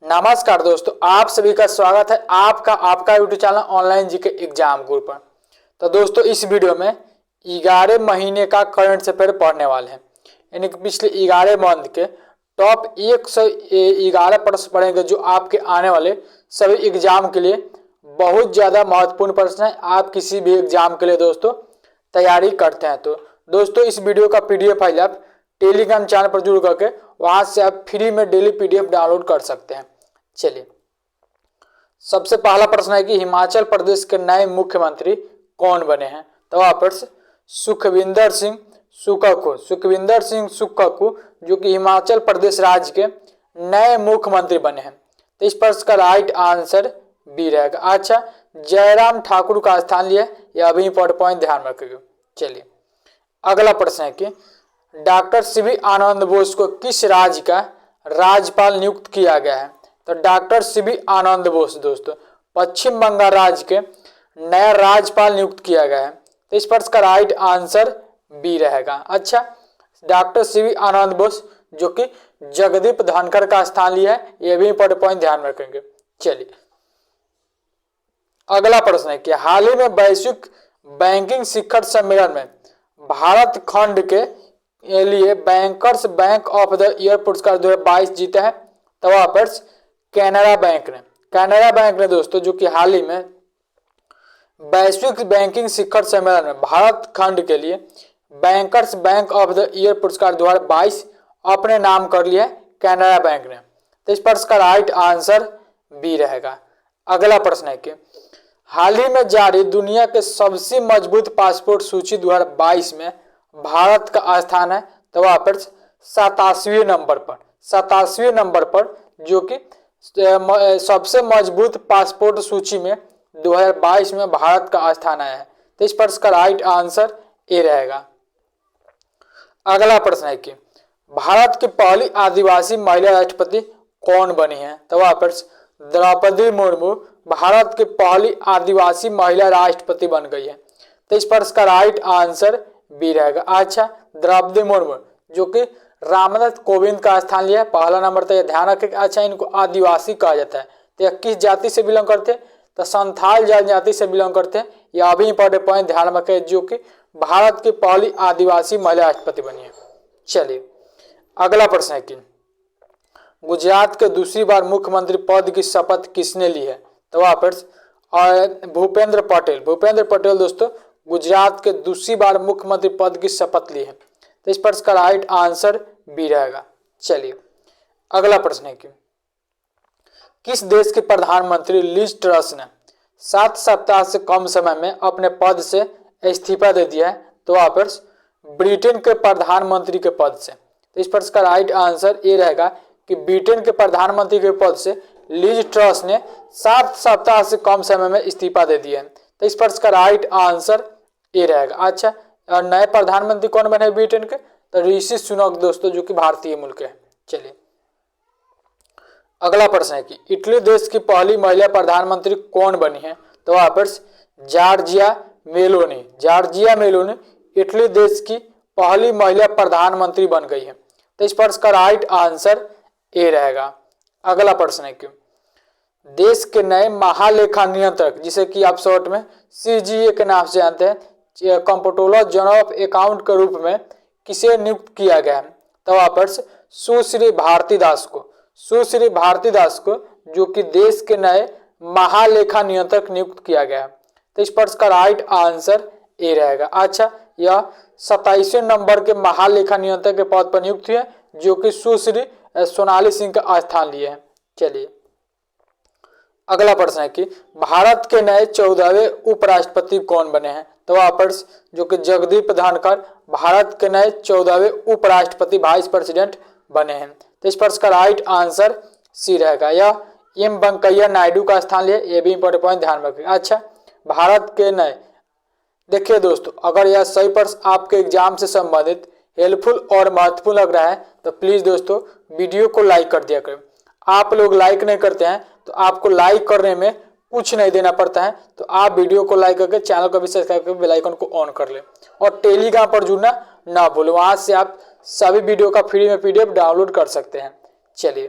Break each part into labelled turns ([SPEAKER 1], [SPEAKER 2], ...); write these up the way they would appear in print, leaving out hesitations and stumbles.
[SPEAKER 1] नमस्कार दोस्तों, आप सभी का स्वागत है आपका YouTube channel online GK exam गुरु पर। तो दोस्तों, इस वीडियो में 11 महीने का करंट अफेयर पढ़ने वाले हैं। यानी कि पिछले 11 मंथ के टॉप 111 प्रश्न पढ़ेंगे जो आपके आने वाले सभी एग्जाम के लिए बहुत ज़्यादा महत्वपूर्ण प्रश्न है। आप किसी भी एग्जाम के लिए दोस्तों तैयारी करते हैं तो दोस्तों इस वीडियो का PDF फाइल आप टेलीग्राम चैनल पर जुड़ करके वहां से आप फ्री में डेली PDF डाउनलोड कर सकते हैं। चलिए, सबसे पहला प्रश्न है कि हिमाचल प्रदेश के नए मुख्यमंत्री कौन बने हैं। तो वहां पर सुखविंदर सिंह सुक्खू जो कि हिमाचल प्रदेश राज्य के नए मुख्यमंत्री बने हैं। तो इस प्रश्न का राइट आंसर बी रहेगा। अच्छा, जयराम ठाकुर का स्थान लिया, यह अभी इंपॉर्टेंट पॉइंट ध्यान रखिएगा। चलिए, अगला प्रश्न है कि डॉक्टर सीवी आनंद बोस को किस राज्य का राज्यपाल नियुक्त किया गया है। तो डॉक्टर सीवी आनंद बोस दोस्तों पश्चिम बंगाल राज्य के नया राज्यपाल नियुक्त किया गया है। तो इस प्रश्न का राइट आंसर बी रहेगा। अच्छा, डॉक्टर सीवी आनंद बोस जो कि जगदीप धनखड़ का स्थान लिया है, यह भी इंपॉर्टेंट पॉइंट ध्यान रखेंगे। चलिए, अगला प्रश्न है कि हाल ही में वैश्विक बैंकिंग शिखर सम्मेलन में भारत खंड के लिए bankers bank of the year पुरस्कार 2022 जीता है। तो वहां पर कैनरा बैंक ने दोस्तों जो कि हाल ही में वैश्विक बैंकिंग शिखर सम्मेलन में भारत खंड के लिए bankers bank of the year पुरस्कार 2022 अपने नाम कर लिया है कैनरा बैंक ने। तो इस प्रश्न का राइट आंसर बी रहेगा। अगला प्रश्न है कि हाल ही में जारी दुनिया के सबसे मजबूत पासपोर्ट सूची 2022 में भारत का स्थान है। तो वहां पर 87वें नंबर पर जो कि सबसे मजबूत पासपोर्ट सूची में 2022 में भारत का स्थान आया है। तो इस प्रश्न का राइट आंसर ए रहेगा। अगला प्रश्न है कि भारत की पहली आदिवासी महिला राष्ट्रपति कौन बनी है। तो वहां पर द्रौपदी मुर्मू भारत की पहली आदिवासी महिला राष्ट्रपति बन गई है। तो इस प्रश्न का राइट आंसर बी रहेगा। अच्छा, द्रौपदी मुर्मू जो कि रामनाथ कोविंद का स्थान लिया है पहला नंबर। तो यह ध्यान रखें। अच्छा, इनको आदिवासी कहा जाता है। तो यह किस जाति से बिलोंग करते हैं। तो संथाल जनजाति से बिलोंग करते हैं। यह अभी इंपॉर्टेंट पॉइंट ध्यान रखें जो कि भारत की पहली आदिवासी महिला राष्ट्रपति बनी है। चलिए, अगला प्रश्न है कि गुजरात के दूसरी बार मुख्यमंत्री पद की शपथ किसने ली है। तो वहां पर भूपेंद्र पटेल दोस्तों गुजरात के दूसरी बार मुख्यमंत्री पद की शपथ ली है। तो इस प्रश्न का राइट आंसर बी रहेगा। चलिए, अगला प्रश्न है कि किस देश के प्रधानमंत्री लिज ट्रस ने 7 सप्ताह से कम समय में अपने पद से इस्तीफा दे दिया है। तो वहां पर ब्रिटेन के प्रधानमंत्री के पद से। तो इस प्रश्न का राइट आंसर ये रहेगा कि ब्रिटेन के प्रधानमंत्री के पद से लिज ट्रस ने 7 सप्ताह से कम समय में इस्तीफा दे दिया है। तो इस प्रश्न का राइट आंसर ए रहेगा। अच्छा, और नए प्रधानमंत्री कौन बने ब्रिटेन के। तो ऋषि सुनक दोस्तों जो कि भारतीय मूल के हैं। चलिए, अगला प्रश्न है कि इटली देश की पहली महिला प्रधानमंत्री कौन बनी है। तो वहां पर जॉर्जिया मेलोनी इटली देश की पहली महिला प्रधानमंत्री बन गई है। तो इस प्रश्न का राइट आंसर ए रहेगा। अगला प्रश्न है कि देश के नए महालेखा नियंत्रक जिसे कि आप शॉर्ट में CGA के नाम से जानते हैं, कंप्ट्रोलर जनरल ऑफ अकाउंट के रूप में किसे नियुक्त किया गया है। तो वहां पर सुश्री भारती दास को जो कि देश के नए महालेखा नियंत्रक नियुक्त किया गया है। तो इस प्रश्न का राइट आंसर ए रहेगा। अच्छा, यह 27वें नंबर के महालेखा नियंत्रक के पद पर नियुक्त हुए जो कि सुश्री सोनाली सिंह का स्थान लिए हैं। चलिए, अगला प्रश्न है कि भारत के नए 14वें उपराष्ट्रपति कौन बने हैं। तो वहां पर जो कि जगदीप धनखड़ भारत के नए 14वें उपराष्ट्रपति वाइस प्रेसिडेंट बने हैं। तो इस प्रश्न का राइट आंसर सी रहेगा। यह एम वेंकैया नायडू का स्थान लिए, यह भी इंपॉर्टेंट पॉइंट ध्यान रखिएगा। अच्छा, भारत के नए देखिए दोस्तों, अगर यह सही प्रश्न आपके एग्जाम से संबंधित हेल्पफुल और महत्वपूर्ण लग रहा है तो प्लीज दोस्तों वीडियो को लाइक कर दिया करें। आप लोग लाइक नहीं करते हैं तो आपको लाइक करने में कुछ नहीं देना पड़ता है। तो आप वीडियो को लाइक करके चैनल को भी सब्सक्राइब करके बेल आइकन को ऑन कर लें और टेलीग्राम पर जुड़ना ना भूलें। वहां से आप सभी वीडियो का फ्री में PDF डाउनलोड कर सकते हैं। चलिए,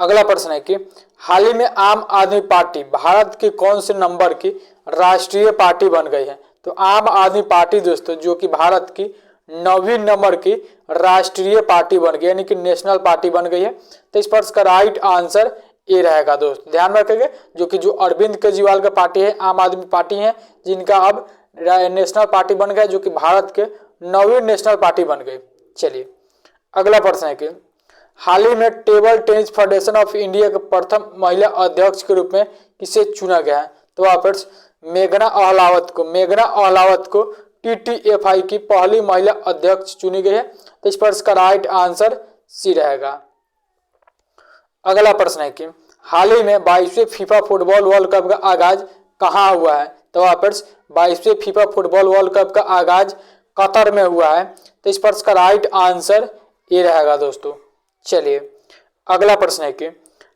[SPEAKER 1] अगला प्रश्न है कि हाल ही में आम आदमी पार्टी भारत के कौन से नंबर की राष्ट्रीय पार्टी बन गई है? तो आम आदमी पार्टी दोस्तों जो कि भारत की 9वीं नंबर की राष्ट्रीय पार्टी बन गई, यानी कि नेशनल पार्टी बन गई है। तो इस पर इसका राइट आंसर ए रहेगा दोस्त, ध्यान रखेंगे। जो कि जो अरविंद केजरीवाल का पार्टी है, आम आदमी पार्टी है, जिनका अब नेशनल पार्टी बन गया, जो कि भारत के 9वीं नेशनल पार्टी बन गई। चलिए अगला प्रश्न है कि हाल ही में table tennis federation of India के प्रथम महिला अध्यक्ष के रूप में किसे चुना गया है? तो वहाँ पर मेघना अहलावत को TTFI की पहली महिला अध्यक्ष चुनी गई है। तो इस पर इसका राइट आंसर सी रहेगा। अगला प्रश्न है कि हाल ही में 22वें फीफा फुटबॉल वर्ल्ड कप का आगाज कहाँ हुआ है? तो वहाँ पर 22वें फीफा फुटबॉल वर्ल्ड कप का आगाज कतर में हुआ है। तो इस पर इसका राइट आंसर ये रहेगा दोस्तों। चलिए अगला प्रश्न है कि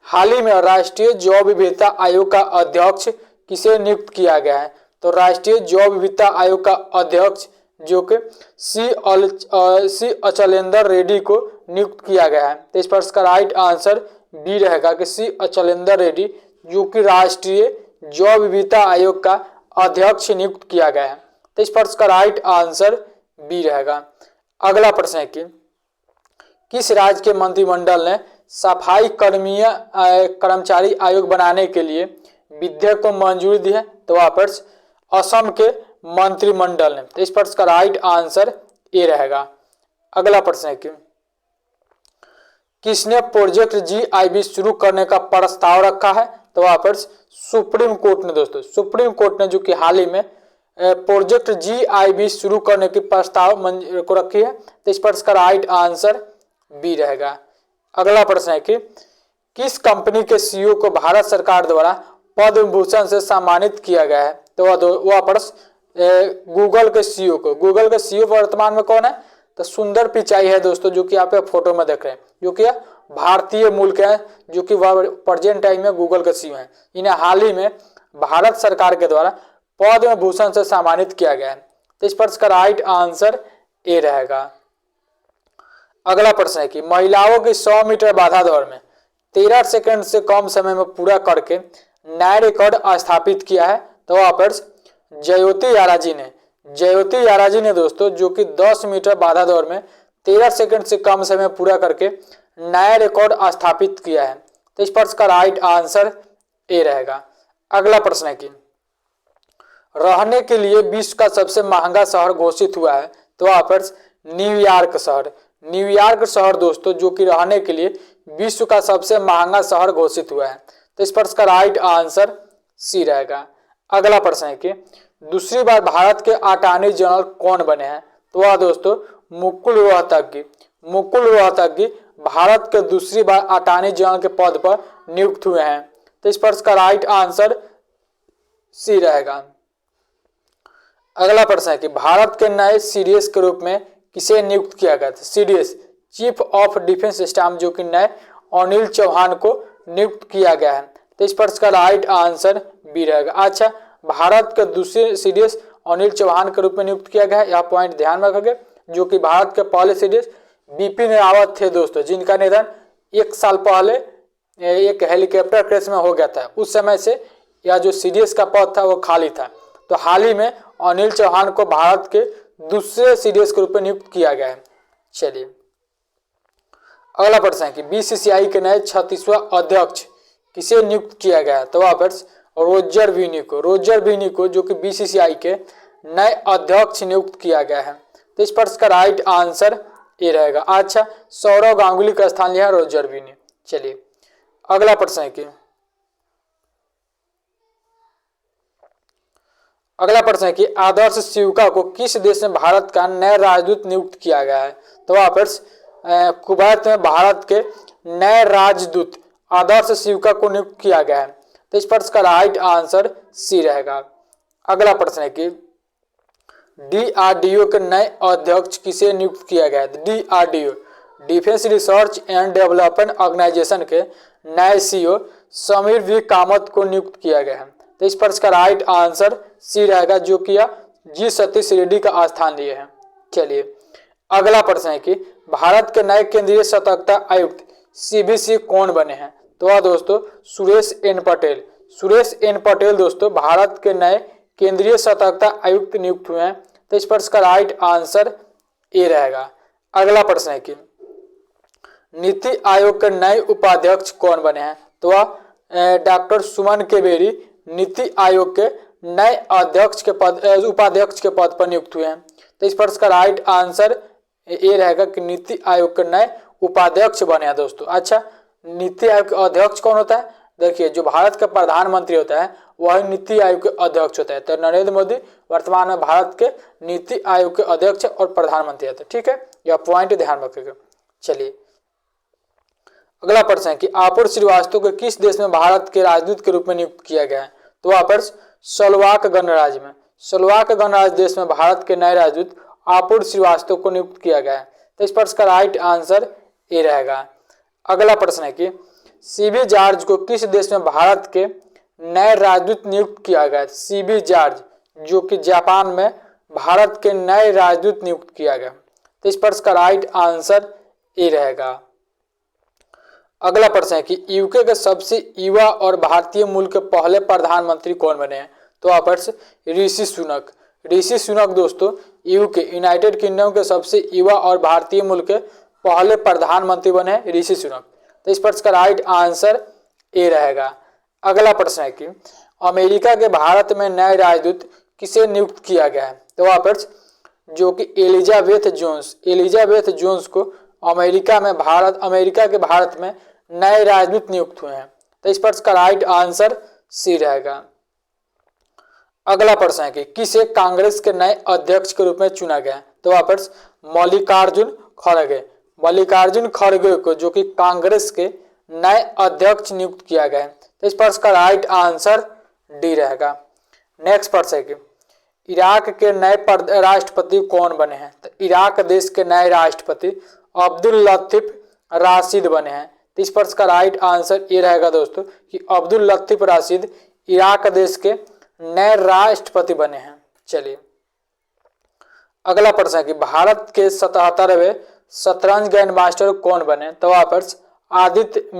[SPEAKER 1] हाल ही में राष्ट्रीय जैव विविधता आयोग का अध्यक्ष किसे नियुक्त किया गया है? तो राष्ट्रीय जैव विविधता आयोग का अध्यक्ष जो कि सी अचलेंदर रेड्डी को नियुक्त किया गया है। तो इस पर इसका राइट आंसर बी रहेगा कि सी अचलेंदर रेड्डी जो कि राष्ट्रीय जैव विविधता आयोग का अध्यक्ष नियुक्त किया गया है। तो इस पर इसका राइट आंसर बी रहेगा। अगला प्रश्न है कि किस राज्य के मंत्रिमंडल ने सफाई कर्मचारी आयोग बनाने के लिए विधेयक को मंजूरी दी है? तो वहाँ पर असम के मंत्रिमंडल ने। तो इस पर इसका राइट आंसर ए रहेगा। अगला प्रश्न है कि किसने प्रोजेक्ट GIB शुरू करने का प्रस्ताव रखा है? तो वहाँ पर सुप्रीम कोर्ट ने दोस्तों, सुप्रीम कोर्ट ने जो कि हाल ही में प्रोजेक्ट GIB शुरू करने की प्रस्ताव को रखी है। तो इस पर इसका राइट आंसर बी रहेगा। अगला प्रश्न है कि किस कंपनी के CEO को भारत सरकार द्वारा पद्म भूषण से सम्मानित किया गया है? तो वह पर गूगल के CEO को, गूगल के CEO वर्तमान में कौन है? तो सुंदर पिचाई है दोस्तों, जो कि आप फोटो में देख रहे हैं, जो कि भारतीय मूल के हैं, जो कि वह प्रेजेंट टाइम में गूगल के CEO हैं। इन्हें हाल ही में भारत सरकार के द्वारा पद्म भूषण से सम्मानित किया गया है। तो इस पर इसका राइट आंसर ए रहेगा। अगला प्रश्न है कि महिलाओं की 100 मीटर बाधा दौड़ में 13 सेकंड से कम समय में पूरा करके नया रिकॉर्ड स्थापित किया है। तो वहाँ पर जयोति याराजी ने दोस्तों जो कि 10 मीटर बाधा दौड़ में 13 सेकंड से कम समय पूरा करके नया रिकॉर्ड स्थापित किया है। तो इस पर इसका राइट आंसर ए रहेगा। अगला प्रश्न है कि रहने के लिए विश्व का सबसे महंगा शहर घोषित हुआ है। तो वहाँ पर न्यूयॉर्क शहर दोस्तों जो कि रहने के लिए विश्व का सबसे महंगा शहर घोषित हुआ है। तो इस पर इसका राइट आंसर सी रहेगा। अगला प्रश्न है कि दूसरी बार भारत के अटॉर्नी जनरल कौन बने हैं? तो वह दोस्तों मुकुल रोहतगी भारत के दूसरी बार अटॉर्नी जनरल के पद पर नियुक्त हुए हैं। तो इस पर इसका राइट आंसर सी रहेगा। अगला प्रश्न है कि भारत के नए CDS के रूप में किसे नियुक्त किया गया था? CDS chief of defence staff जो कि नए अनिल चौहान को नियुक्त किया गया है। तो इस पर इसका राइट आंसर बी रहेगा। अच्छा, भारत के दूसरे CDS अनिल चौहान के रूप में नियुक्त किया गया है, यह पॉइंट ध्यान में रखोगे। जो कि भारत के पहले CDS बिपिन रावत थे दोस्तों, जिनका निधन 1 साल पहले एक हेलीकॉप्टर क्रैश में हो गया था। उस समय से यह जो CDS का पद था वो खाली था। तो हाल ही में अनिल चौहान को भारत के दूसरे CDS के रूप में नियुक्त किया गया है। चलिए अगला प्रश्न है कि BCCI के नए 36वां अध्यक्ष किसे नियुक्त किया गया है? तो वहाँ पर रोजर विनी को जो कि BCCI के नए अध्यक्ष नियुक्त किया गया है। तो इस पर इसका राइट आंसर ए रहेगा। अच्छा, सौरव गांगुली का स्थान लिया रोजर विनी। चलिए अगला प्रश्न है कि आदर्श सिवका को किस देश में भारत का नया राजदूत नियुक्त किया गया है? तो वहाँ पर कुवैत में भारत के नए राजदूत आदर्श सिवका को नियुक्त किया गया है। तो इस पर इसका राइट आंसर सी रहेगा। अगला प्रश्न है कि DRDO के नए अध्यक्ष किसे नियुक्त किया गया है? DRDO defence research and development organisation के नए CEO समीर V कामत को नियुक्त किया गया है। तो इस पर इसका राइट आंसर सी रहेगा, जो कि G सतीश रेड्डी का स्थान लिए हैं। चलिए अगला प्रश्न है कि भारत के नए केंद्रीय सतर्कता आयुक्त CVC कौन बने हैं? तो वह दोस्तों सुरेश एन पटेल। सुरेश एन पटेल दोस्तों भारत के नए केंद्रीय सतर्कता आयुक्त नियुक्त हुए हैं। तो इस प्रश्न का राइट आंसर ए रहेगा। अगला प्रश्न है कि नीति आयोग के नए उपाध्यक्ष कौन बने हैं? तो वह डॉक्टर सुमन केवेरी नीति आयोग के नए उपाध्यक्ष के पद पर नियुक्त हुए हैं। तो इस प्रश्न का राइट आंसर ये रहेगा कि नीति आयोग के नए उपाध्यक्ष बने हैं दोस्तों। अच्छा, नीति आयोग के अध्यक्ष कौन होता है? देखिए, जो भारत का प्रधानमंत्री होता है वह नीति आयोग के अध्यक्ष होता है। तो नरेंद्र मोदी वर्तमान में भारत के नीति आयोग के अध्यक्ष और प्रधानमंत्री होते हैं। ठीक है, यह पॉइंट ध्यान रखिएगा। चलिए अगला प्रश्न है कि आपुर श्रीवास्तव को किस देश में भारत के राजदूत के रूप में नियुक्त किया गया है? तो वहाँ पर स्लोवाक गणराज्य में, स्लोवाक गणराज्य देश में भारत के नए राजदूत आपुर श्रीवास्तव को नियुक्त किया गया है। तो इस प्रश्न का राइट आंसर ए रहेगा। अगला प्रश्न है कि सीबी जॉर्ज को किस देश में भारत के नए राजदूत नियुक्त किया गया है? सीबी जॉर्ज जो कि जापान में भारत के नए राजदूत नियुक्त किया गया। तो इस प्रश्न का राइट आंसर ए रहेगा। अगला प्रश्न है कि यूके के सबसे युवा और भारतीय मूल के पहले प्रधानमंत्री कौन बने हैं? तो वहाँ पर ऋषि सुनक। ऋषि सुनक दोस्तों यूके यूनाइटेड किंगडम के सबसे युवा और भारतीय मूल के पहले प्रधानमंत्री बने हैं ऋषि सुनक। तो इस प्रश्न का राइट आंसर ए रहेगा। अगला प्रश्न है कि अमेरिका के भारत में नए राजदूत किसे नियुक्त किया गया है? तो वहाँ पर जो कि एलिजाबेथ जोन्स को अमेरिका के भारत में नए राजदूत नियुक्त हुए हैं। तो इस प्रश्न का राइट आंसर सी रहेगा। अगला प्रश्न है कि किसे कांग्रेस के नए अध्यक्ष के रूप में चुना गया? तो वहाँ पर मल्लिकार्जुन खड़गे को जो कि कांग्रेस के नए अध्यक्ष नियुक्त किया गया है। तो इस प्रश्न का राइट आंसर डी रहेगा। नेक्स्ट प्रश्न है कि इराक के नए राष्ट्रपति कौन बने हैं? तो इराक देश के नए राष्ट्रपति अब्दुल लतीफ राशिद बने हैं। तो इस प्रश्न का राइट आंसर ये रहेगा दोस्तों कि अब्दुल लतीफ राशिद इराक देश के नए राष्ट्रपति बने हैं। चलिए अगला प्रश्न है कि भारत के 77वें शतरंज ग्रैंड मास्टर कौन बने? तो वहाँ पर आदित्य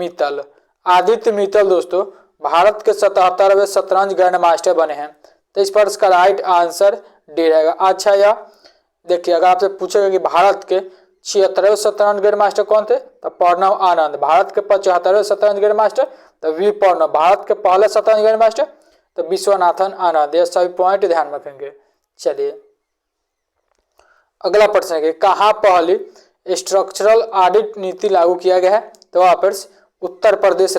[SPEAKER 1] मित्तल दोस्तों भारत के 77वें शतरंज ग्रैंड मास्टर बने हैं। तो इस प्रश्न का राइट आंसर डी रहेगा। अच्छा, यह देखिए अगर आपसे पूछेगा कि भारत के 76वें शतरंज ग्रैंड मास्टर कौन थे? तो प्रणव आनंद। भारत के 75वें शतरंज ग्रैंड मास्टर तो वी प्रणव। भारत के पहले शतरंज ग्रैंड मास्टर तो विश्वनाथन आनंद। ये सभी पॉइंट ध्यान रखेंगे। चलिए अगला प्रश्न है कि कहाँ पहली स्ट्रक्चरल ऑडिट नीति लागू किया गया है? तो वहाँ पर उत्तर प्रदेश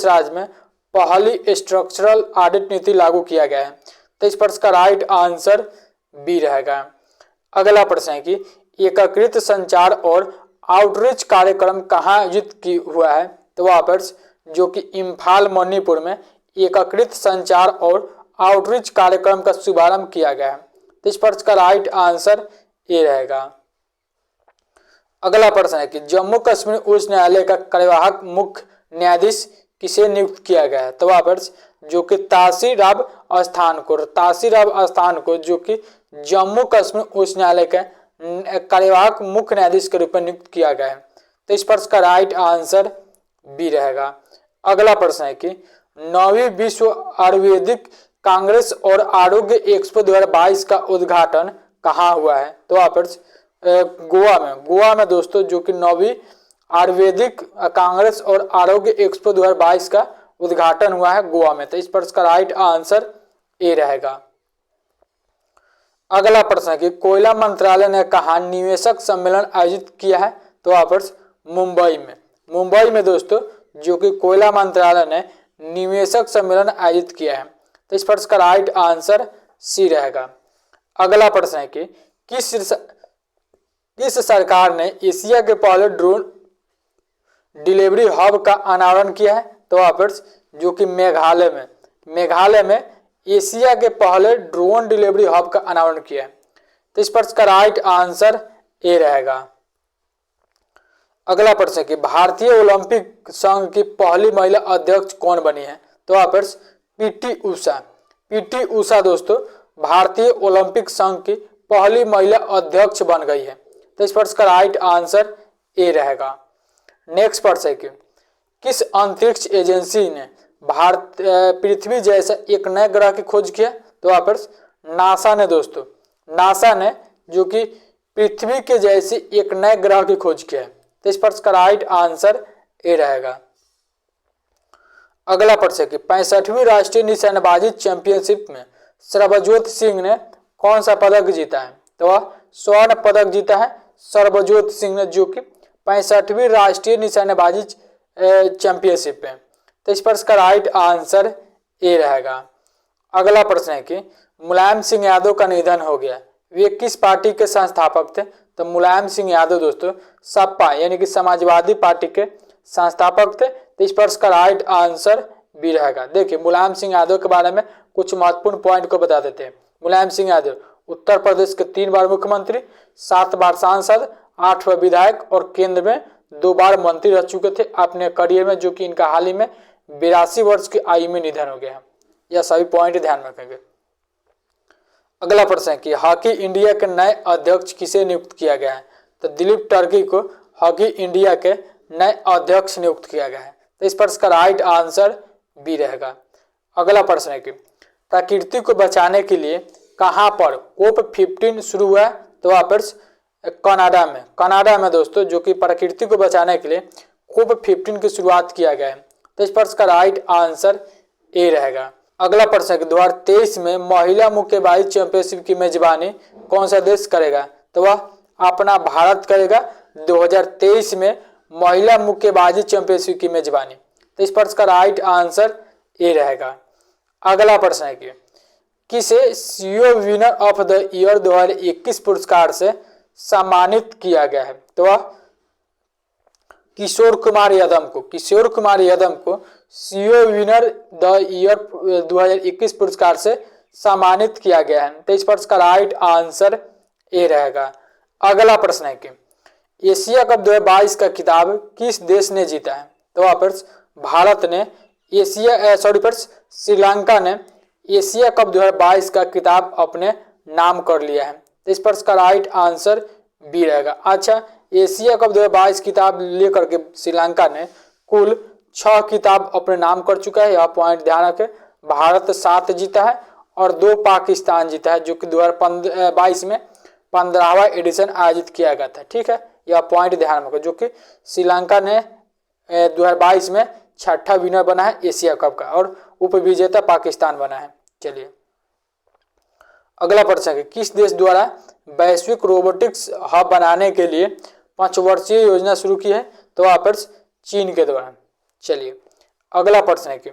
[SPEAKER 1] राज्य में पहली स्ट्रक्चरल ऑडिट नीति लागू किया गया है। तो इस प्रश्न का राइट आंसर बी रहेगा। अगला प्रश्न है कि एकीकृत संचार और आउटरीच कार्यक्रम कहाँ आयोजित हुआ है? तो वहाँ पर जो कि इम्फाल मणिपुर में एकीकृत संचार और आउटरीच कार्यक्रम का शुभारंभ किया गया है। तो इस प्रश्न का राइट आंसर ए रहेगा। अगला प्रश्न है कि जम्मू कश्मीर उच्च न्यायालय का कार्यवाहक मुख्य न्यायाधीश किसे नियुक्त किया गया है? तो वहाँ पर जो कि तासीराव अस्थान को जो कि जम्मू कश्मीर उच्च न्यायालय के कार्यवाहक मुख्य न्यायाधीश के रूप में नियुक्त किया गया है। तो इस प्रश्न का राइट आंसर बी रहेगा। अगला प्रश्न है कि 9वीं विश्व आयुर्वेदिक कांग्रेस और आरोग्य एक्सपो 2022 का उद्घाटन कहाँ हुआ है? तो वहाँ पर गोवा में दोस्तों जो कि 9वीं आयुर्वेदिक कांग्रेस और आरोग्य एक्सपो 2022 का उद्घाटन हुआ है गोवा में। तो इस प्रश्न का राइट आंसर ए रहेगा। अगला प्रश्न है कि कोयला मंत्रालय ने कहा निवेशक सम्मेलन आयोजित किया है? तो वहाँ पर मुंबई में दोस्तों जो कि कोयला मंत्रालय ने निवेशक सम्मेलन आयोजित किया है। तो इस प्रश्न का राइट आंसर सी रहेगा। अगला प्रश्न है कि किस सरकार ने एशिया के पहले ड्रोन डिलीवरी हब का अनावरण किया है? तो वहाँ पर जो कि मेघालय में एशिया के पहले ड्रोन डिलीवरी हब का अनावरण किया है। तो इस प्रश्न का राइट आंसर ए रहेगा। अगला प्रश्न है कि भारतीय ओलंपिक संघ की पहली महिला अध्यक्ष कौन बनी है? तो वहाँ पर पीटी उषा दोस्तों भारतीय ओलंपिक संघ की पहली महिला अध्यक्ष बन गई है। तो इस प्रश्न का राइट आंसर ए रहेगा। नेक्स्ट प्रश्न है कि किस अंतरिक्ष एजेंसी ने भारत पृथ्वी जैसा एक नए ग्रह की खोज किया? तो वहाँ पर नासा ने दोस्तों, नासा ने जो कि पृथ्वी के जैसी एक नए ग्रह की खोज किया है। तो इस प्रश्न का राइट आंसर ए रहेगा। अगला प्रश्न है कि 65वीं राष्ट्रीय निशानेबाजी चैंपियनशिप में सर्वजोत सिंह ने कौन सा पदक जीता है? तो वह स्वर्ण पदक जीता है सर्वजोत सिंह ने, जो कि 65वीं राष्ट्रीय निशानेबाजी चैंपियनशिप में। तो इस प्रश्न का राइट आंसर ए रहेगा। अगला प्रश्न है कि मुलायम सिंह यादव का निधन हो गया, वे किस पार्टी के संस्थापक थे? तो मुलायम सिंह यादव दोस्तों सपा यानी कि समाजवादी पार्टी के संस्थापक थे। तो इस प्रश्न का राइट आंसर बी रहेगा। देखिए मुलायम सिंह यादव के बारे में कुछ महत्वपूर्ण पॉइंट को बता देते हैं। मुलायम सिंह यादव उत्तर प्रदेश के 3 बार मुख्यमंत्री, 7 बार सांसद, 8 बार विधायक और केंद्र में 2 बार मंत्री रह चुके थे अपने करियर में, जो कि इनका हाल ही में 82 वर्ष की आयु में निधन हो गया है। यह सभी पॉइंट ध्यान रखेंगे। अगला प्रश्न है कि हॉकी इंडिया के नए अध्यक्ष किसे नियुक्त किया गया है? तो दिलीप टर्की को हॉकी इंडिया के नए अध्यक्ष नियुक्त किया गया है। तो इस प्रश्न का राइट आंसर बी रहेगा। अगला प्रश्न है कि प्रकृति को बचाने के लिए कहां पर COP15 शुरू हुआ है? तो वहाँ पर कनाडा में दोस्तों, जो कि प्रकृति को बचाने के लिए COP15 की शुरुआत किया गया है। तो इस प्रश्न का राइट आंसर ए रहेगा। अगला प्रश्न है कि 2023 में महिला मुक्केबाजी चैंपियनशिप की मेजबानी कौन सा देश करेगा? तो वह अपना भारत करेगा 2023 में महिला मुक्केबाजी चैंपियनशिप की मेजबानी। तो इस प्रश्न का राइट आंसर ए रहेगा। अगला प्रश्न है कि किसे CEO winner of the year 2021 पुरस्कार से सम्मानित किया गया है? तो वह किशोर कुमार यादव को सीईओ विनर द ईयर 2021 पुरस्कार से सम्मानित किया गया है। तो इस प्रश्न का राइट आंसर ए रहेगा। अगला प्रश्न है कि एशिया कप 2022 का खिताब किस देश ने जीता है? तो वहाँ पर भारत ने श्रीलंका ने एशिया कप 2022 का खिताब अपने नाम कर लिया है। तो इस प्रश्न का राइट आंसर बी रहेगा। अच्छा, एशिया कप 2022 खिताब लेकर के श्रीलंका ने कुल 6 खिताब अपने नाम कर चुका है। यह पॉइंट ध्यान रखें। भारत 7 जीता है और 2 पाकिस्तान जीता है, जो कि 2022 में 15वां एडिशन आयोजित किया गया था। ठीक है, यह पॉइंट ध्यान रखें, जो कि श्रीलंका ने 2022 में 6ठा विनर बना है एशिया कप का और उप विजेता पाकिस्तान बना है। चलिए अगला प्रश्न है, किस देश द्वारा वैश्विक रोबोटिक्स हब बनाने के लिए 5 वर्षीय योजना शुरू की है? तो वहाँ पर चीन के द्वारा। चलिए अगला प्रश्न है कि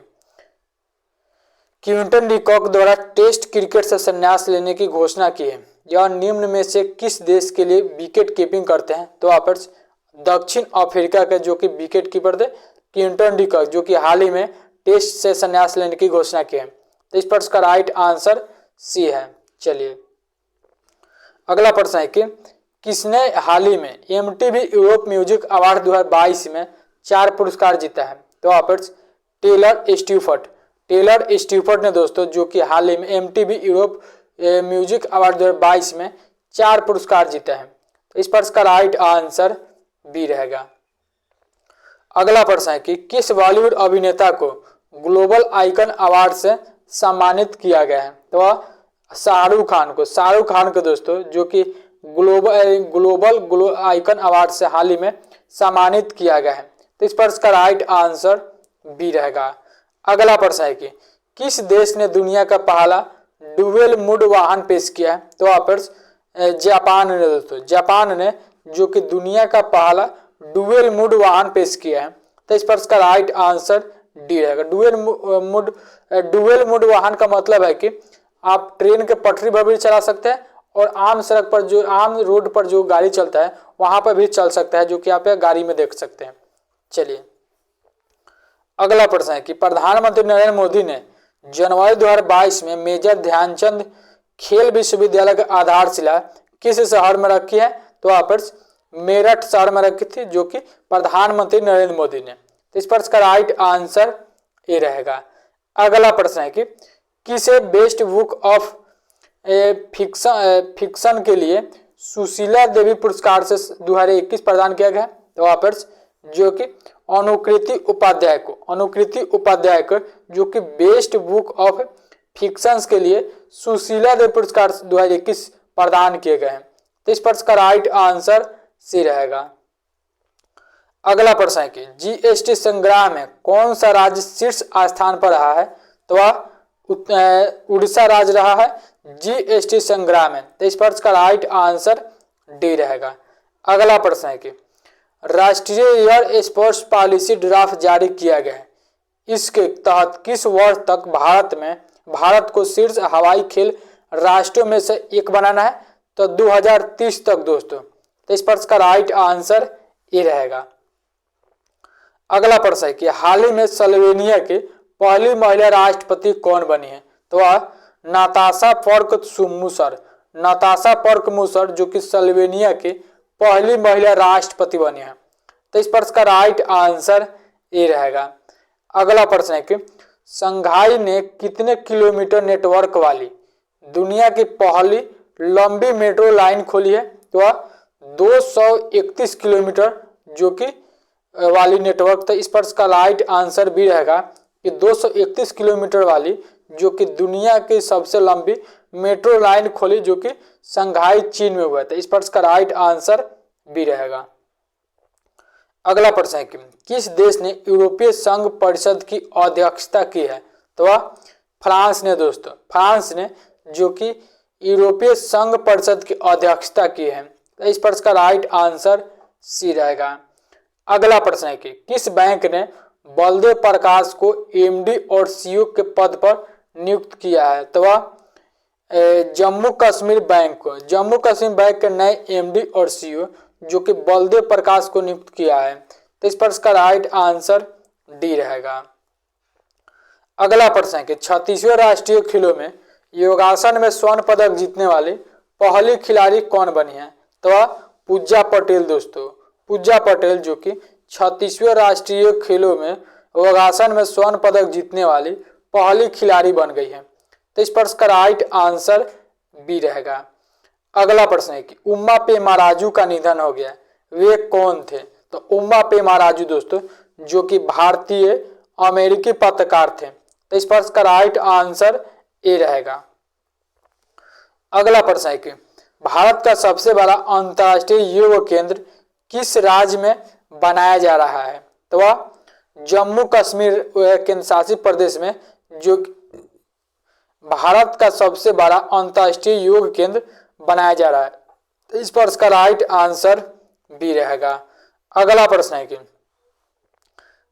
[SPEAKER 1] क्विंटन डी कॉक द्वारा टेस्ट क्रिकेट से संन्यास लेने की घोषणा की है। यह निम्न में से किस देश के लिए विकेट कीपिंग करते हैं? तो वहाँ पर दक्षिण अफ्रीका के जो कि विकेट कीपर थे क्विंटन डी कॉक, जो कि हाल ही में टेस्ट से संन्यास लेने की घोषणा की है। तो इस प्रश्न का राइट आंसर सी है। चलिए अगला प्रश्न है कि किसने हाल ही में MTV यूरोप म्यूजिक अवार्ड 2022 में 4 पुरस्कार जीता है? तो वहाँ पर टेलर स्टीफर्ड ने दोस्तों, जो कि हाल ही में MTV यूरोप म्यूजिक अवार्ड 2022 में 4 पुरस्कार जीता है। तो इस प्रश्न का राइट आंसर बी रहेगा। अगला प्रश्न है कि किस बॉलीवुड अभिनेता को ग्लोबल आइकन अवार्ड से सम्मानित किया गया है? तो वह शाहरुख खान को दोस्तों, जो कि ग्लोबल आइकन अवार्ड से हाल ही में सम्मानित किया गया है। तो इस प्रश्न का राइट आंसर बी रहेगा। अगला प्रश्न है कि किस देश ने दुनिया का पहला डुअल मोड वाहन पेश किया है? तो वहाँ पर जापान ने दोस्तों, जापान ने जो कि दुनिया का पहला डुअल मोड वाहन पेश किया है। तो इस प्रश्न का राइट आंसर डी रहेगा। डुअल मोड वाहन का मतलब है कि आप ट्रेन के पटरी पर भी चला सकते हैं और आम सड़क पर जो आम रोड पर जो गाड़ी चलता है वहां पर भी चल सकता है, जो कि आप गाड़ी में देख सकते हैं। चलिए अगला प्रश्न है कि प्रधानमंत्री नरेंद्र मोदी ने जनवरी 2022 में मेजर ध्यानचंद खेल विश्वविद्यालय की आधारशिला किस शहर में रखी है? तो वहाँ पर मेरठ शहर में रखी थी, जो कि प्रधानमंत्री नरेंद्र मोदी ने। तो इस प्रश्न का राइट आंसर ए रहेगा। अगला प्रश्न है कि किसे बेस्ट बुक ऑफ फिक्शन के लिए सुशीला देवी पुरस्कार से 2021 प्रदान किया गया? तो वहाँ पर जो कि अनुकृति उपाध्याय को जो कि बेस्ट बुक ऑफ फिक्शंस के लिए सुशीला देव पुरस्कार 2021 प्रदान किए गए हैं। तो इस प्रश्न का राइट आंसर सी रहेगा। अगला प्रश्न है कि जीएसटी संग्राम में कौन सा राज्य शीर्ष स्थान पर रहा है? तो वह उड़ीसा राज्य रहा है जीएसटी संग्राम में। तो इस प्रश्न का राइट आंसर डी रहेगा। अगला प्रश्न है कि राष्ट्रीय एयर स्पोर्ट्स पॉलिसी ड्राफ्ट जारी किया गया है, इसके तहत किस वर्ष तक भारत को शीर्ष हवाई खेल राष्ट्रों में से एक बनाना है? तो 2030 तक दोस्तों। तो इस प्रश्न का राइट आंसर ए रहेगा। अगला प्रश्न है कि हाल ही में स्लोवेनिया के पहली महिला राष्ट्रपति कौन बनी है? तो वह नाताशा पर्कमुसर जो कि स्लोवेनिया के पहली महिला राष्ट्रपति बनी है। तो इस प्रश्न का राइट आंसर ए रहेगा। अगला प्रश्न है कि संघाई ने कितने किलोमीटर नेटवर्क वाली दुनिया की पहली लंबी मेट्रो लाइन खोली है? तो वह 231 किलोमीटर जो कि वाली नेटवर्क। तो इस प्रश्न का राइट आंसर भी रहेगा कि 231 किलोमीटर वाली जो कि दुनिया की सबसे लंबी मेट्रो लाइन खोली जो कि संघाई चीन में हुआ था। इस प्रश्न का राइट आंसर भी रहेगा। अगला प्रश्न है कि किस देश ने यूरोपीय संघ परिषद की अध्यक्षता की है? तो वह फ्रांस ने दोस्तों। फ्रांस ने जो कि यूरोपीय संघ परिषद की अध्यक्षता की है। तो इस प्रश्न का राइट आंसर सी रहेगा। अगला प्रश्न है कि किस बैंक ने बलदेव प्रकाश को एमडी और सीईओ के पद पर नियुक्त किया है? तो वह जम्मू कश्मीर बैंक के नए एमडी और सीईओ जो कि बलदेव प्रकाश को नियुक्त किया है। तो इस प्रश्न का राइट आंसर डी रहेगा। अगला प्रश्न है कि 36वें राष्ट्रीय खेलों में योगासन में स्वर्ण पदक जीतने वाली पहली खिलाड़ी कौन बनी है? तो वह पूजा पटेल दोस्तों। पूजा पटेल जो कि 36वें राष्ट्रीय खेलों में योगासन में स्वर्ण पदक जीतने वाली पहली खिलाड़ी बन गई है। तो इस प्रश्न का राइट आंसर बी रहेगा। अगला प्रश्न है कि उम्मा पे महाराजू का निधन हो गया, वे कौन थे? तो उम्मा पे महाराजू दोस्तों जो कि भारतीय अमेरिकी पत्रकार थे। तो इस प्रश्न का राइट आंसर ए रहेगा। अगला प्रश्न है कि भारत का सबसे बड़ा अंतर्राष्ट्रीय योग केंद्र किस राज्य में बनाया जा रहा है? तो वह जम्मू कश्मीर केंद्र शासित प्रदेश में जो भारत का सबसे बड़ा अंतर्राष्ट्रीय योग केंद्र बनाया जा रहा है। तो इस प्रश्न का राइट आंसर बी रहेगा। अगला प्रश्न है कि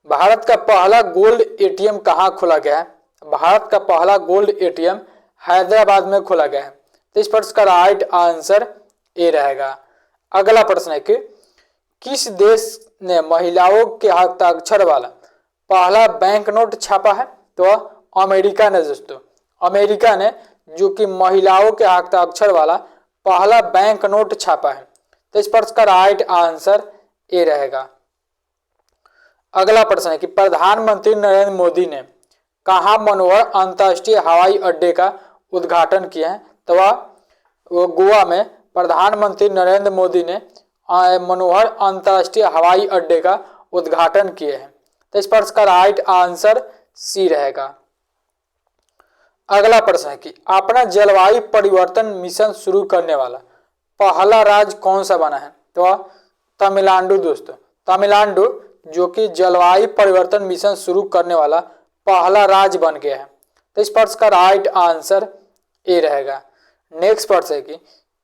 [SPEAKER 1] भारत का पहला गोल्ड एटीएम कहाँ खोला गया है? भारत का पहला गोल्ड एटीएम हैदराबाद में खोला गया है। तो इस प्रश्न का राइट आंसर ए रहेगा। अगला प्रश्न है कि किस देश ने महिलाओं के हस्ताक्षर वाला पहला बैंक नोट छापा है? तो अमेरिका ने दोस्तों। अमेरिका ने जो कि महिलाओं के हस्ताक्षर वाला पहला बैंक नोट छापा है। तो इस प्रश्न का राइट आंसर ए रहेगा। अगला प्रश्न है कि प्रधानमंत्री नरेंद्र मोदी ने कहाँ मनोहर अंतर्राष्ट्रीय हवाई अड्डे का उद्घाटन किया है? तो वह गोवा में प्रधानमंत्री नरेंद्र मोदी ने मनोहर अंतर्राष्ट्रीय हवाई अड्डे का उद्घाटन किए हैं। तो इस प्रश्न का राइट आंसर सी रहेगा। अगला प्रश्न है कि अपना जलवायु परिवर्तन मिशन शुरू करने वाला पहला राज्य कौन सा बना है? तो तमिलनाडु दोस्तों। तमिलनाडु जो कि जलवायु परिवर्तन मिशन शुरू करने वाला पहला राज्य बन गया है। तो इस प्रश्न का राइट आंसर ए रहेगा। नेक्स्ट प्रश्न है कि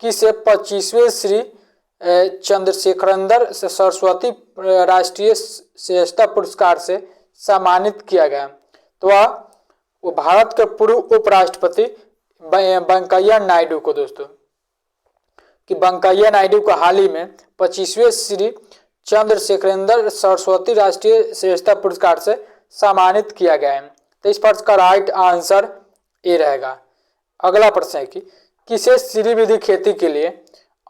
[SPEAKER 1] किसे 25वें श्री चंद्रशेखरेंद्र सरस्वती राष्ट्रीय श्रेष्ठता पुरस्कार से सम्मानित किया गया? तो वो भारत के पूर्व उपराष्ट्रपति वेंकैया नायडू को दोस्तों, कि वेंकैया नायडू को हाल ही में 25वें श्री चंद्रशेखरेंद्र सरस्वती राष्ट्रीय श्रेष्ठता पुरस्कार से सम्मानित किया गया है। तो इस प्रश्न का राइट आंसर ए रहेगा। अगला प्रश्न है कि किसे श्रीविधि खेती के लिए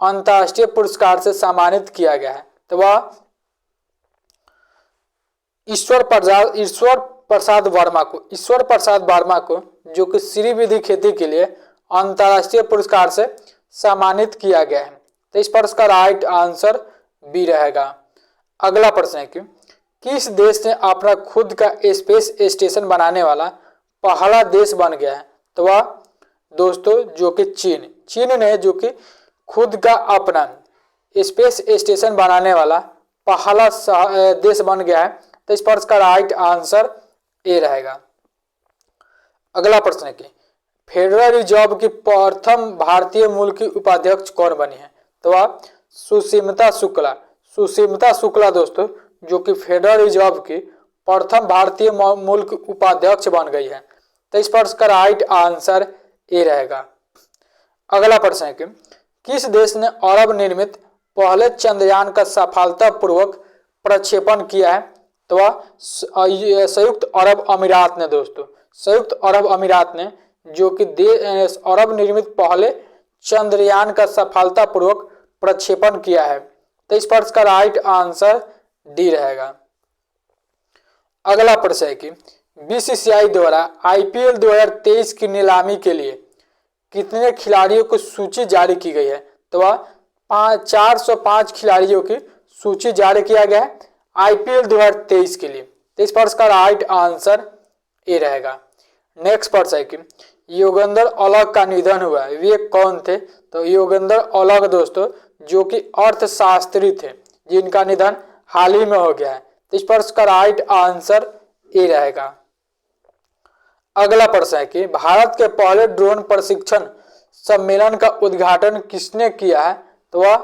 [SPEAKER 1] अंतर्राष्ट्रीय पुरस्कार से सम्मानित किया गया है? तो वह ईश्वर प्रसाद वर्मा को जो कि श्रीविधि खेती के लिए अंतर्राष्ट्रीय पुरस्कार से सम्मानित किया गया है। तो इस प्रश्न का राइट आंसर बी रहेगा। अगला प्रश्न है कि किस देश ने अपना खुद का स्पेस स्टेशन बनाने वाला पहला देश बन गया है? तो वह दोस्तों जो कि चीन ने जो कि खुद का अपना स्पेस स्टेशन बनाने वाला पहला देश बन गया है। तो इस प्रश्न का राइट आंसर ए रहेगा। अगला प्रश्न है कि फेडरल रिजर्व की प्रथम भारतीय मूल की उपाध्यक्ष कौन बनी है? तो वह सुष्मिता शुक्ला दोस्तों जो कि फेडरल रिजर्व की प्रथम भारतीय मूल की उपाध्यक्ष बन गई है। तो इस प्रश्न का राइट आंसर ए रहेगा। अगला प्रश्न है कि किस देश ने अरब निर्मित पहले चंद्रयान का सफलतापूर्वक प्रक्षेपण किया है? तो वह संयुक्त अरब अमीरात ने दोस्तों, संयुक्त अरब अमीरात ने जो कि अरब निर्मित पहले चंद्रयान का सफलतापूर्वक प्रक्षेपण किया है। तो इस प्रश्न का राइट आंसर डी रहेगा। अगला प्रश्न है कि बीसीसीआई द्वारा आईपीएल 2023 की नीलामी के लिए कितने खिलाड़ियों की सूची जारी की गई है? तो वह 405 खिलाड़ियों की सूची जारी किया गया है आईपीएल 2023 के लिए। तो इस प्रश्न का राइट आंसर ए रहेगा। नेक्स्ट प्रश्न है कि योगेंद्र औलख का निधन हुआ है, वे कौन थे? तो योगेंद्र औलख दोस्तों जो कि अर्थशास्त्री थे जिनका निधन हाल ही में हो गया है। तो इस प्रश्न का राइट आंसर ए रहेगा। अगला प्रश्न है कि भारत के पहले ड्रोन प्रशिक्षण सम्मेलन का उद्घाटन किसने किया है? तो वह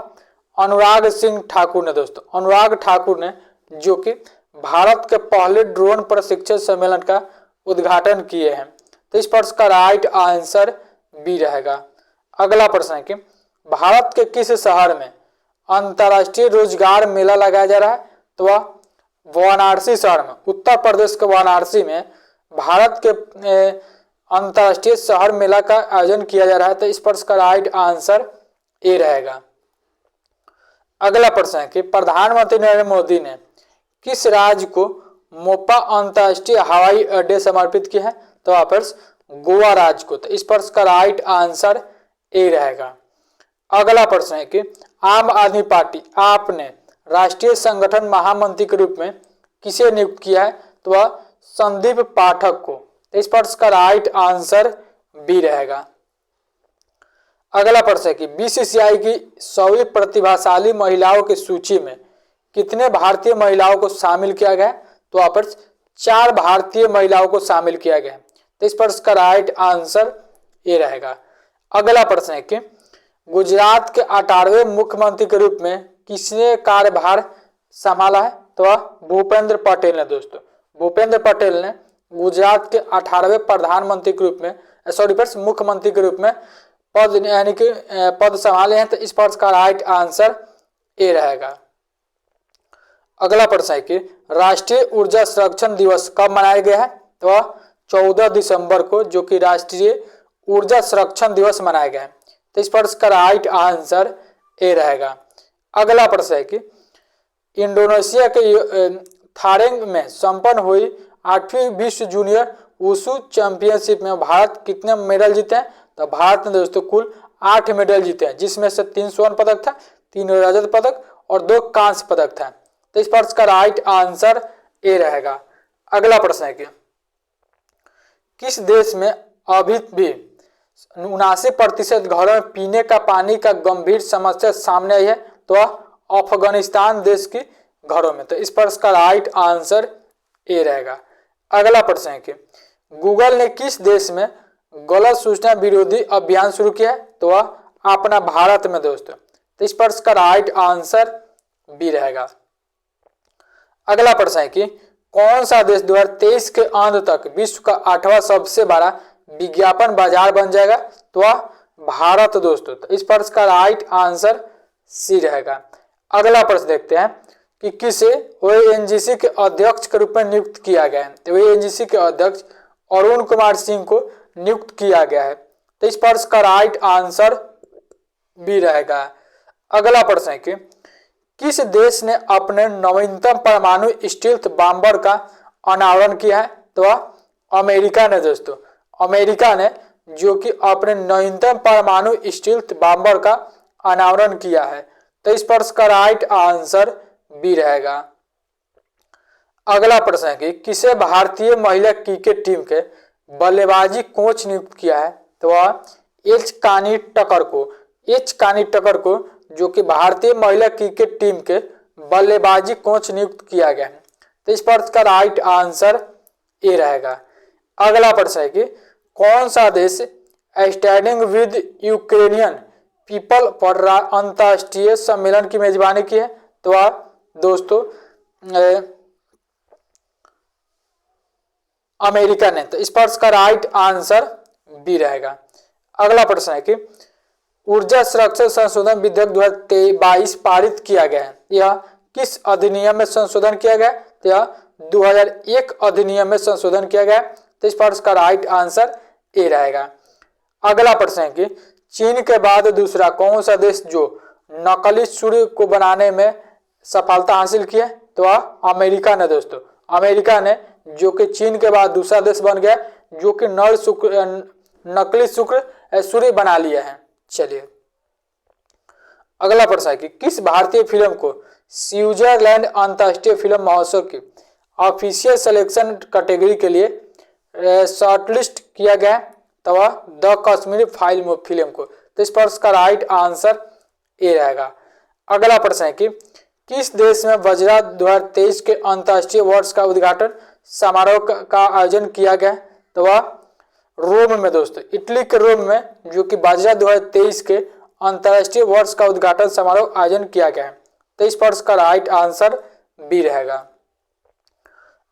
[SPEAKER 1] अनुराग सिंह ठाकुर ने दोस्तों, अनुराग ठाकुर ने जो कि भारत के पहले ड्रोन प्रशिक्षण सम्मेलन का उद्घाटन किए हैं। तो इस प्रश्न का राइट आंसर बी रहेगा। अगला प्रश्न है कि भारत के किस शहर में अंतर्राष्ट्रीय रोजगार मेला लगाया जा रहा है? तो वह वाराणसी शहर में, उत्तर प्रदेश के वाराणसी में भारत के अंतर्राष्ट्रीय शहर मेला का आयोजन किया जा रहा है। तो इस प्रश्न का राइट आंसर ए रहेगा। अगला प्रश्न है कि प्रधानमंत्री नरेंद्र मोदी ने किस राज्य को मोपा अंतर्राष्ट्रीय हवाई अड्डे समर्पित किया है? तो वापस गोवा राज्य को। तो इस प्रश्न का राइट आंसर ए रहेगा। अगला प्रश्न है कि आम आदमी पार्टी आप ने राष्ट्रीय संगठन महामंत्री के रूप में किसे नियुक्त किया है? तो वह संदीप पाठक को। तो इस प्रश्न का राइट आंसर बी रहेगा। अगला प्रश्न है कि बीसीसीआई की 100वीं प्रतिभाशाली महिलाओं की सूची में कितने भारतीय महिलाओं को शामिल किया गया? तो वहां पर 4 भारतीय महिलाओं को शामिल किया गया। तो इस प्रश्न का राइट आंसर ए रहेगा। अगला प्रश्न है कि गुजरात के 18वें मुख्यमंत्री के रूप में किसने कार्यभार संभाला है? तो वह भूपेंद्र पटेल ने दोस्तों, भूपेंद्र पटेल ने गुजरात के 18वें प्रधानमंत्री के रूप में मुख्यमंत्री के रूप में पद यानी कि पद संभाले हैं। तो इस प्रश्न का राइट आंसर ए रहेगा। अगला प्रश्न है कि राष्ट्रीय ऊर्जा संरक्षण दिवस कब मनाया गया है? तो वह 14 दिसंबर को जो कि राष्ट्रीय ऊर्जा संरक्षण दिवस मनाया गया है। तो इस प्रश्न का राइट आंसर ए रहेगा। अगला प्रश्न है कि इंडोनेशिया के थारेंग में संपन्न हुई 8वीं विश्व जूनियर वुशु चैंपियनशिप में भारत कितने मेडल जीते हैं? तो भारत ने दोस्तों कुल 8 मेडल जीते हैं, जिसमें से 3 स्वर्ण पदक था, 3 रजत पदक और 2 कांस्य पदक था। तो इस प्रश्न का राइट आंसर ए रहेगा। अगला प्रश्न है कि किस देश में अभी भी 79% घरों में पीने का पानी का गंभीर समस्या सामने आई है? तो अफगानिस्तान देश की घरों में। तो इस प्रश्न का राइट आंसर ए रहेगा। अगला प्रश्न है कि गूगल ने किस देश में गलत सूचना विरोधी अभियान शुरू किया है? तो वह अपना भारत में दोस्तों। तो इस प्रश्न का राइट आंसर बी रहेगा। अगला प्रश्न है कि कौन सा देश 2023 के अंत तक विश्व का 8वां सबसे बड़ा विज्ञापन बाजार बन जाएगा? तो वह भारत दोस्तों। तो इस प्रश्न का राइट आंसर सी रहेगा। अगला प्रश्न देखते हैं कि किसे ओएनजीसी के अध्यक्ष के रूप में नियुक्त किया गया है? तो ओएनजीसी के अध्यक्ष अरुण कुमार सिंह को नियुक्त किया गया है। तो इस प्रश्न का राइट आंसर बी रहेगा। अगला प्रश्न है कि किस देश ने अपने नवीनतम परमाणु स्टील्थ बॉम्बर का अनावरण किया है? तो वह अमेरिका ने दोस्तों, अमेरिका ने जो कि अपने नवीनतम परमाणु स्टील्थ बॉम्बर का अनावरण किया है। तो इस प्रश्न का राइट आंसर बी रहेगा। अगला प्रश्न है कि किसे भारतीय महिला क्रिकेट टीम के बल्लेबाजी कोच नियुक्त किया है? तो वह एच कानी टकर को जो कि भारतीय महिला क्रिकेट टीम के बल्लेबाजी कोच नियुक्त किया गया है। तो इस प्रश्न का राइट आंसर ए रहेगा। अगला प्रश्न है कि कौन सा देश स्टैंडिंग विद यूक्रेनियन पीपल पर अंतर्राष्ट्रीय सम्मेलन की मेजबानी की है? तो वह दोस्तों अमेरिका ने। तो इस प्रश्न का राइट आंसर बी रहेगा। अगला प्रश्न है कि ऊर्जा संरक्षण संशोधन विधेयक 2022 पारित किया गया है, यह किस अधिनियम में संशोधन किया गया? तो यह 2001 अधिनियम में संशोधन किया गया। तो इस प्रश्न का राइट आंसर ए रहेगा। अगला प्रश्न है कि चीन के बाद दूसरा कौन सा देश जो नकली सूर्य को बनाने में सफलता हासिल की है? तो वह अमेरिका ने दोस्तों। अमेरिका ने जो कि चीन के बाद दूसरा देश बन गया जो कि नकली सूर्य बना लिया है। चलिए अगला प्रश्न है कि किस भारतीय फिल्म को स्विट्जरलैंड अंतर्राष्ट्रीय फिल्म महोत्सव की ऑफिशियल सिलेक्शन कैटेगरी के लिए शॉर्टलिस्ट किया गया? तो वह द कश्मीरी फाइल फिल्म को। तो इस प्रश्न का राइट आंसर ए रहेगा। अगला प्रश्न है कि किस देश में वज्रा 2023 के अंतर्राष्ट्रीय वर्ष का उद्घाटन समारोह का आयोजन किया गया? तो वह रोम में दोस्तों, इटली के रोम में जो कि वज्रा 2023 के अंतर्राष्ट्रीय वर्ष का उद्घाटन समारोह आयोजन किया गया है। तो इस प्रश्न का राइट आंसर बी रहेगा।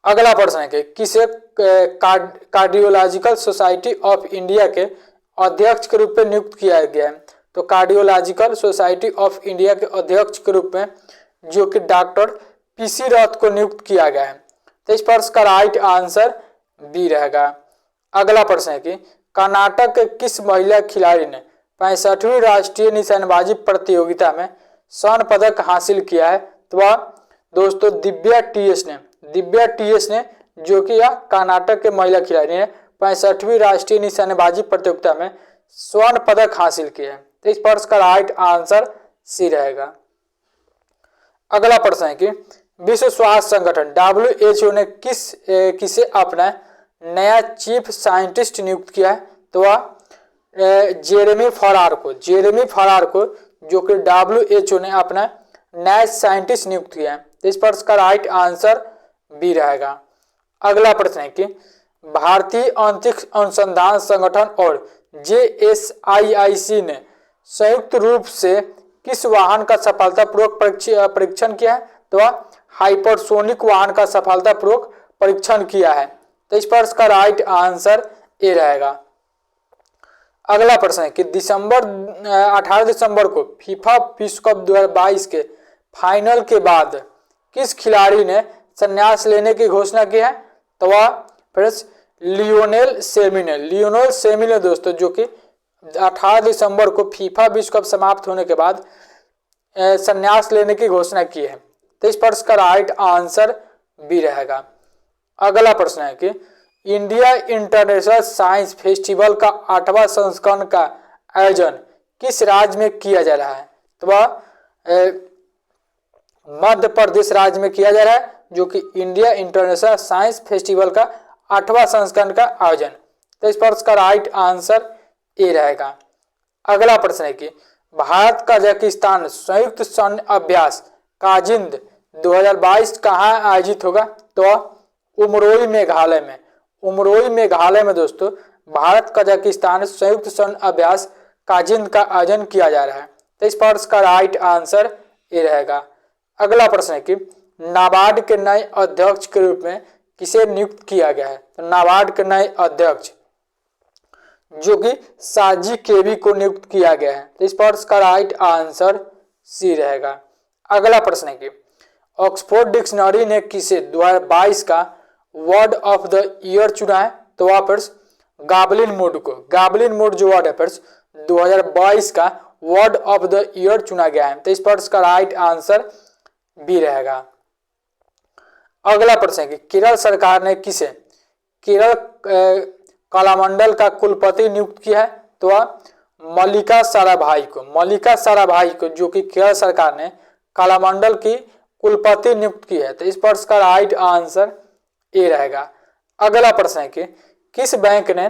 [SPEAKER 1] अगला प्रश्न है कि किसे कार्डियोलॉजिकल सोसाइटी ऑफ इंडिया के अध्यक्ष के रूप में नियुक्त किया गया है? तो कार्डियोलॉजिकल सोसाइटी ऑफ इंडिया के अध्यक्ष के रूप में जो कि डॉक्टर पीसी रथ को नियुक्त किया गया है। तो इस प्रश्न का राइट आंसर बी रहेगा। अगला प्रश्न है कि कर्नाटक के किस महिला खिलाड़ी ने 65वीं राष्ट्रीय निशानेबाजी प्रतियोगिता में स्वर्ण पदक हासिल किया है? तो वह दोस्तों दिव्या टीएस ने जो कि यह कर्नाटक के महिला खिलाड़ी ने 65वीं राष्ट्रीय निशानेबाजी प्रतियोगिता में स्वर्ण पदक हासिल किया है। तो इस प्रश्न का राइट आंसर सी रहेगा। अगला प्रश्न है कि विश्व स्वास्थ्य संगठन WHO ने किसे अपना नया चीफ साइंटिस्ट नियुक्त किया है? तो वह जेरेमी फरार को जो कि WHO ने अपना नया साइंटिस्ट नियुक्त किया है। तो इस प्रश्न का राइट आंसर बी रहेगा। अगला प्रश्न है कि भारतीय अंतरिक्ष अनुसंधान संगठन और JSIIC ने संयुक्त रूप से किस वाहन का सफलतापूर्वक परीक्षण किया है? तो वह हाइपरसोनिक वाहन का सफलतापूर्वक परीक्षण किया है। तो इस प्रश्न का राइट आंसर ए रहेगा। अगला प्रश्न है कि 18 दिसंबर को फीफा विश्व कप 2022 के फाइनल के बाद किस खिलाड़ी ने संन्यास लेने की घोषणा की है? तो वह फ्रेंड्स लियोनेल सेमी ने दोस्तों जो कि 18 दिसंबर को फीफा विश्व कप समाप्त होने के बाद संन्यास लेने की घोषणा की है। तो इस प्रश्न का राइट आंसर बी रहेगा। अगला प्रश्न है कि इंडिया इंटरनेशनल साइंस फेस्टिवल का 8वां संस्करण का आयोजन किस राज्य में किया जा रहा है? तो वह मध्य प्रदेश राज्य में किया जा रहा है जो कि इंडिया इंटरनेशनल साइंस फेस्टिवल का 8वां संस्करण का आयोजन। तो इस प्रश्न का राइट आंसर ए रहेगा। अगला प्रश्न है कि भारत कजाकिस्तान संयुक्त सैन्य अभ्यास काजिंद 2022 कहाँ आयोजित होगा? तो उमरोई मेघालय में दोस्तों भारत कजाकिस्तान संयुक्त सैन्य अभ्यास काजिंद का आयोजन किया जा रहा है। तो इस प्रश्न का राइट आंसर ए रहेगा। अगला प्रश्न है कि नाबार्ड के नए अध्यक्ष के रूप में किसे नियुक्त किया गया है? तो नाबार्ड के नए अध्यक्ष जो कि साजी केवी को नियुक्त किया गया है। तो इस प्रश्न का राइट आंसर सी रहेगा। अगला प्रश्न है कि ऑक्सफोर्ड डिक्शनरी ने किसे 2022 का वर्ड ऑफ द ईयर चुना है? तो वह प्रश्न गाबलिन मूड जो वर्ड है प्रश्न 2022 का वर्ड ऑफ द ईयर चुना गया है। तो इस प्रश्न का राइट आंसर बी रहेगा। अगला प्रश्न है कि केरल सरकार ने किसे केरल कलामंडल का कुलपति नियुक्त किया है? तो वह मल्लिका साराभाई को जो कि केरल सरकार ने कलामंडल की कुलपति नियुक्त की है? तो इस प्रश्न का राइट आंसर ए रहेगा। अगला प्रश्न है कि किस बैंक ने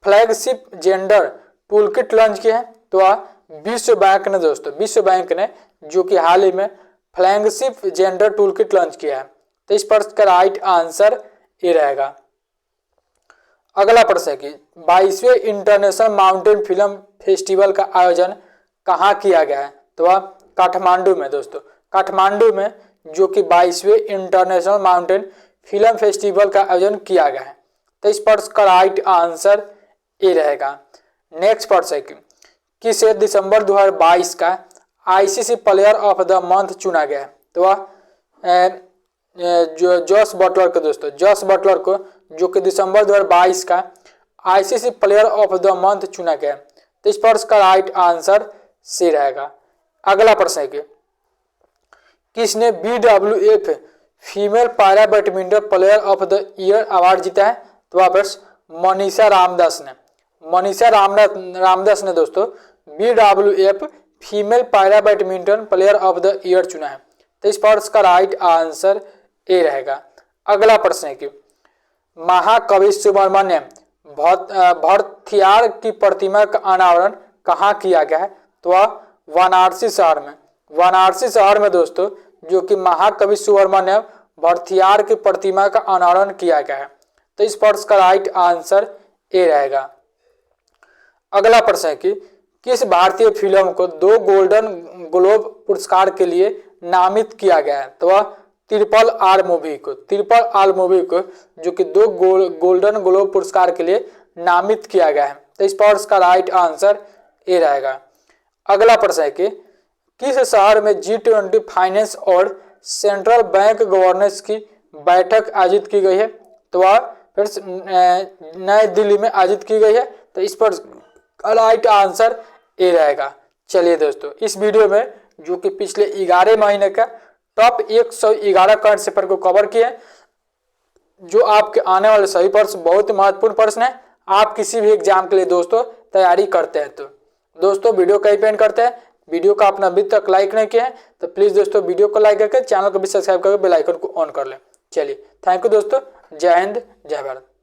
[SPEAKER 1] फ्लैगशिप जेंडर टूलकिट लॉन्च किया है? तो विश्व बैंक ने दोस्तों, विश्व बैंक ने जो कि हाल ही में फ्लैगशिप जेंडर टूलकिट लॉन्च किया है। तो इस प्रश्न का राइट आंसर ए रहेगा। अगला प्रश्न है कि 22वें इंटरनेशनल माउंटेन फिल्म फेस्टिवल का आयोजन कहाँ किया गया है? तो काठमांडू में दोस्तों, काठमांडू में जो कि 22वें इंटरनेशनल माउंटेन फिल्म फेस्टिवल का आयोजन किया गया है। तो इस प्रश्न का राइट आंसर ए रहेगा। नेक्स्ट प्रश्न है कि किसे दिसंबर 2022 का ICC player of the month चुना गया है? तो जो जॉस बटलर को दोस्तों, जॉस बटलर को जो कि दिसंबर 2022 का ICC player of the month चुना गया है। तो इस प्रश्न का राइट आंसर सी रहेगा। अगला प्रश्न है कि किसने BWF female para badminton player of the year award जीता है? तो वापस मनीषा रामदास ने, मनीषा रामदास ने दोस्तों BWF female para badminton player of the year चुना है। तो इस प्रश्न का राइट आंसर ए रहेगा। अगला प्रश्न है कि महाकवि सुब्रमण्यम भरथियार की प्रतिमा का अनावरण कहाँ किया गया है? तो वाराणसी शहर में, वाराणसी शहर में दोस्तों जो कि महाकवि सुब्रमण्यम भरथियार की प्रतिमा का अनावरण किया गया है। तो इस प्रश्न का राइट आंसर ए रहेगा। अगला प्रश्न है कि किस भारतीय फिल्म को 2 गोल्डन ग्लोब पुरस्कार के लिए नामित किया गया है? तो ट्रिपल आर मूवी को, ट्रिपल आर मूवी को जो कि 2 गोल्डन ग्लोब पुरस्कार के लिए नामित किया गया है। तो इस प्रश्न का राइट आंसर ए रहेगा। अगला प्रश्न है कि किस शहर में G20 फाइनेंस और सेंट्रल बैंक गवर्नेंस की बैठक आयोजित की गई है? तो फिर नई दिल्ली में आयोजित की गई है। तो इस पर राइट आंसर ए रहेगा। चलिए दोस्तों, इस वीडियो में जो कि पिछले 11 महीने का टॉप 111 करंट अफेयर को कवर किए, जो आपके आने वाले सभी प्रश्न बहुत महत्वपूर्ण प्रश्न है। आप किसी भी एग्जाम के लिए दोस्तों तैयारी करते हैं तो दोस्तों वीडियो का पेन करते हैं। वीडियो का अपना अभी तक लाइक नहीं किया है तो प्लीज दोस्तों वीडियो को लाइक करके चैनल को भी सब्सक्राइब करके बेल आइकन को ऑन कर लें। चलिए, थैंक यू दोस्तों। जय हिंद, जय भारत।